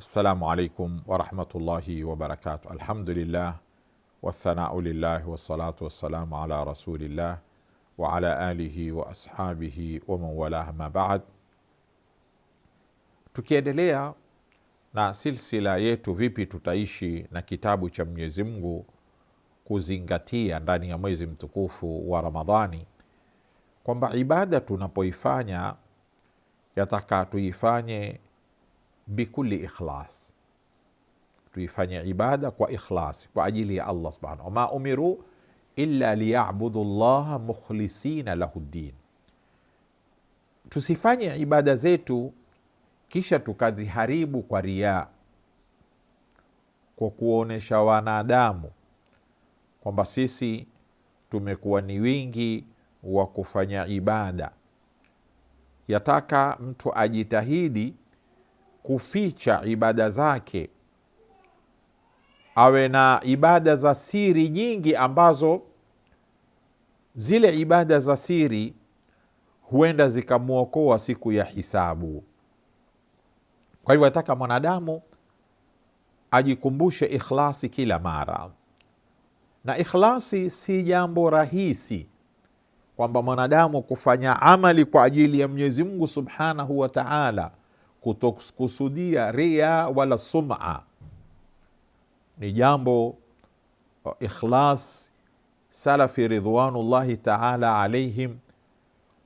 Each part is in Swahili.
Assalamu alaikum warahmatullahi wabarakatuh. Alhamdulillah wathanau lillahi wassalatu wassalamu ala rasulillah wa ala alihi wa ashabihi wa man walah, ma ba'd. Tukiendelea na silsila yetu vipi tutaishi na kitabu cha Mwenyezi Mungu kuzingatia ndani ya mwezi mtukufu wa Ramadhani, kwamba ibada tunapoifanya yataka tuifanye bikuli ikhlas, tuifanye ibada kwa ikhlas, kwa ajili ya Allah subhanahu. Wama umiru illa liyabudu llaha mukhlisina lahu ddin. Tusifanye ibada zetu kisha tukaziharibu kwa riaa, kwa kuonesha wanadamu kwamba sisi tumekuwa ni wingi wa kufanya ibada. Yataka mtu ajitahidi kuficha ibada zake, awe na ibada za siri nyingi, ambazo zile ibada za siri huenda zikamwokoa siku ya hisabu. Kwa hivyo yataka mwanadamu ajikumbushe ikhlasi kila mara, na ikhlasi si jambo rahisi, kwamba mwanadamu kufanya amali kwa ajili ya Mwenyezi Mungu subhanahu wa ta'ala, kutokusudia ria wala sum'a, ni jambo ikhlas. Salafi ridwanullahi ta'ala alaihim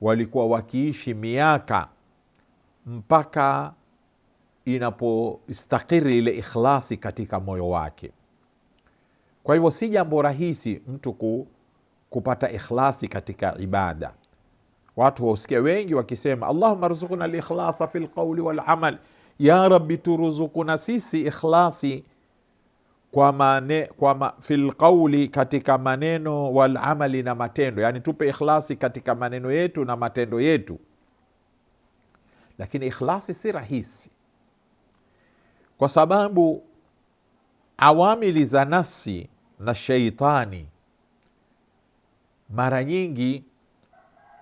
walikuwa wakiishi miaka mpaka inapoistakiri ile ikhlasi katika moyo wake. Kwa hivyo si jambo rahisi mtu kupata ikhlasi katika ibada. Watu wausikia wengi wakisema Allahumma rzuqna al-ikhlasa fil qawli wal amal, ya Rabbi turuzukuna sisi ikhlasi fil qawli, katika maneno, wal amali, na matendo, yani tupe ikhlasi katika maneno yetu na matendo yetu. Lakini ikhlasi si rahisi, kwa sababu awamili za nafsi na shaitani mara nyingi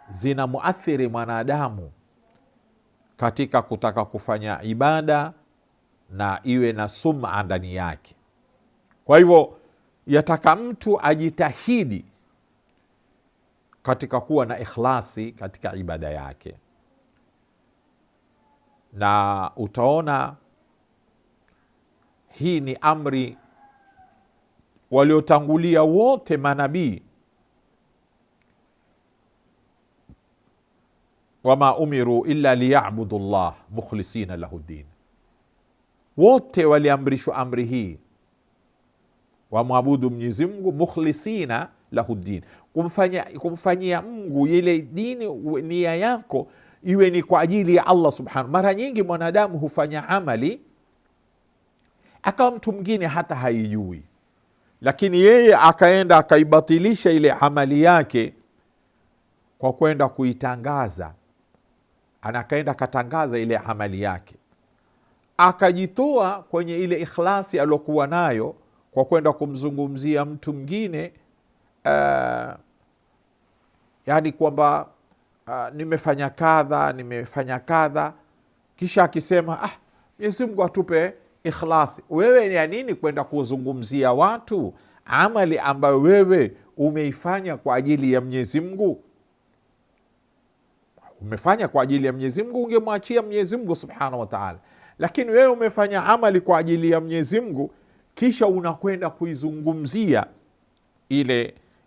zina muathiri mwanadamu katika kutaka kufanya ibada na iwe na sum'a ndani yake. Kwa hivyo yataka mtu ajitahidi katika kuwa na ikhlasi katika ibada yake, na utaona hii ni amri waliotangulia wote manabii. Wama umiru illa liyabudu llah mukhlisina lahu ddin, wote waliamrishwa amri hii, wamwabudu Mwenyezi Mungu mukhlisina lahu ddin, kumfanyia Mungu ile dini, nia yako iwe ni kwa ajili ya Allah subhanahu. Mara nyingi mwanadamu hufanya amali akawa mtu mwingine hata haijui, lakini yeye akaenda akaibatilisha ile amali yake kwa kwenda kuitangaza. Anakaenda katangaza ile amali yake, akajitoa kwenye ile ikhlasi aliyokuwa nayo kwa kwenda kumzungumzia mtu mwingine, yani kwamba nimefanya kadha, kisha akisema Mwenyezi Mungu atupe ikhlasi. Wewe ni ya nini kwenda kuzungumzia watu amali ambayo wewe umeifanya kwa ajili ya Mwenyezi Mungu? Umefanya kwa ajili ya Mwenyezi Mungu, ungemwachia Mwenyezi Mungu subhanahu wa ta'ala. Lakini wewe umefanya amali kwa ajili ya Mwenyezi Mungu, kisha unakwenda kuizungumzia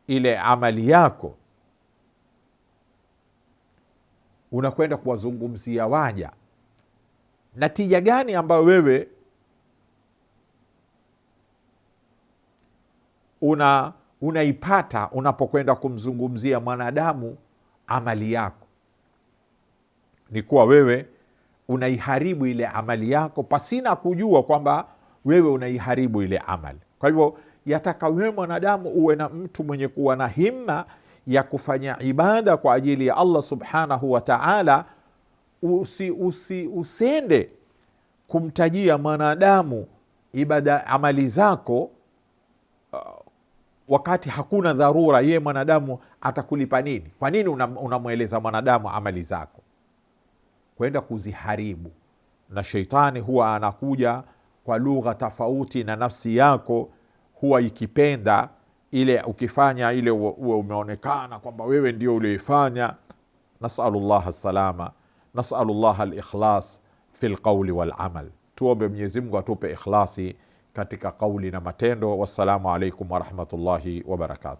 ile amali yako, unakwenda kuwazungumzia waja. Natija gani ambayo wewe unaipata unapokwenda kumzungumzia mwanadamu amali yako? Ni kuwa wewe unaiharibu ile amali yako pasina kujua kwamba wewe unaiharibu ile amali. Kwa hivyo yataka wewe mwanadamu uwe na mtu mwenye kuwa na himma ya kufanya ibada kwa ajili ya Allah subhanahu wa ta'ala. Usende kumtajia mwanadamu ibada, amali zako, wakati hakuna dharura. Yeye mwanadamu atakulipa nini? Kwa nini unamweleza mwanadamu amali zako? Kwenda kuziharibu. Na sheitani huwa anakuja kwa lugha tofauti na nafsi yako huwa ikipenda ile, ukifanya ile uwe umeonekana kwamba wewe ndio ulioifanya. Nasalullah salama, nasalullah alikhlas fi lqauli walamal. Tuombe Mwenyezi Mungu atupe ikhlasi katika kauli na matendo. Wassalamu alaikum warahmatullahi wabarakatuh.